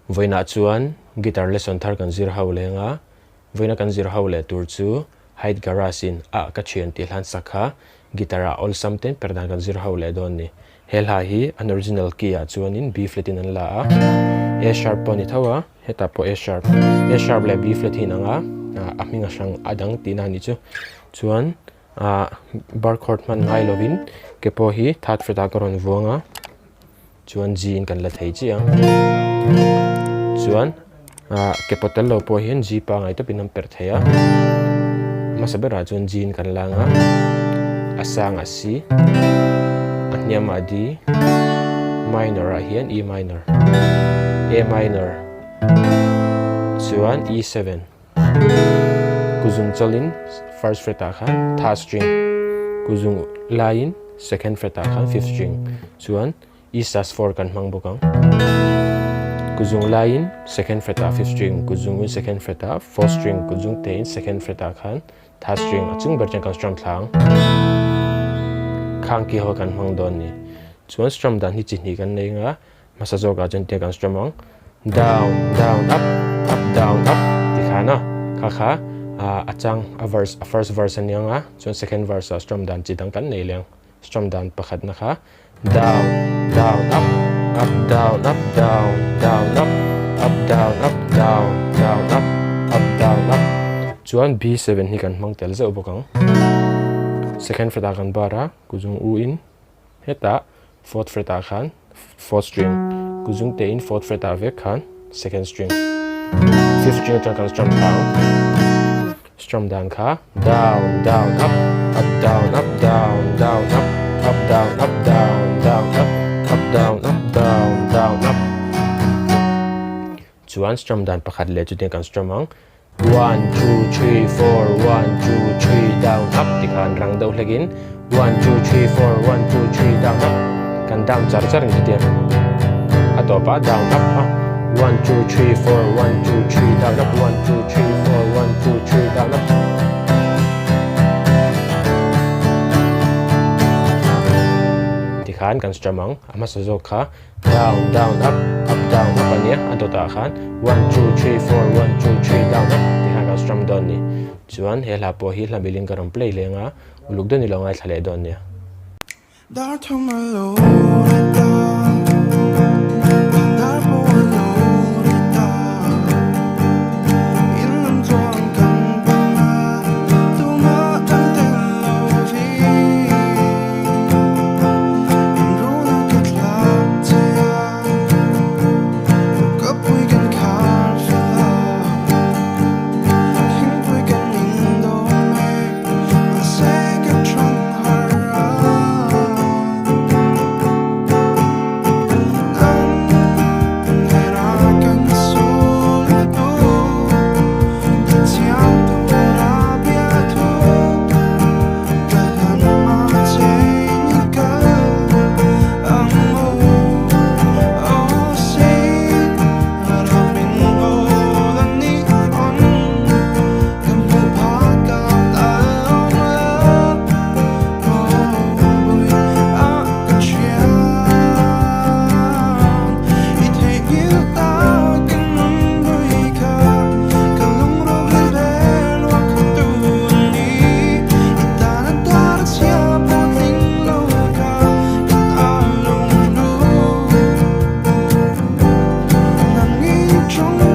voina chuan guitar lesson thar kan zir ho lenga voina kan zir ho le tur chu height garage in a ka thian ti hlan sakha guitar all something perdan kan zir ho le don ni helha hi an original key a chuan in B flat in an la a A sharp poni thawa heta po A sharp le B flat hin anga a minga sang adang tina ni chu chuan bar chord man ngai lovin ke po hi third fret a karon vuanga chuan G in kan la thei chi ang chuan ke potel lo po hian G pa ngai to pinam per theya masabera chuan G in kan langa asang a C anyam a D minor a hian E minor A minor chuan E7 kuzung cholin first fret a khan third string kuzung line second fret a khan fifth string chuan E sus4 kan hmang bokang kuzung line second fret a fifth string kuzung in second fret a fourth string kuzung te in second fret a khan third string achung berjan kan strum thlang khang ki ho kan hmang don ni chuan strum dan hi chi hni kan nei nga masa zoga chen te kan strum ang down down up up down up dikhana kha achang a first verse anianga chuan second verse a strum dan chi dang kan nei leng strum dan pakhat na kha down down up up down up down down up up down up down down up up down up chuan B7 hi kan hmang tel zo bokang second fret a kan bara kuzung u in heta fourth fret a khan fourth string kuzung te in fourth fret a ve khan second string fifth string ta kan strum dan kha down down up up down up down down up up down up down down up up down up down down up chuan strum dan pakhat le chu te kan strum ang 1 2 3 4 1 2 3 down up tikhan rang do hlegin 1 2 3 4 1 2 3 down up kan down char char ni te atopa down up 1 2 3 4 1 2 3 down up 1 2 3 4 1 2 3 down up tikhan kan strum ang ama sa zo kha down down up up down up ania atota khan 1 2 3 4 1 2 3 down up tikhan kan strum don ni chuan hela po hi hla bilin karam play lenga uluk don ni longai thlale don ni dar thong lo ta dar po lo ta in lam chong kan pa tu ma tan te lo vi in ro na kat la che ko pui kan khar fa thing pui kan in do me se ka tran har trong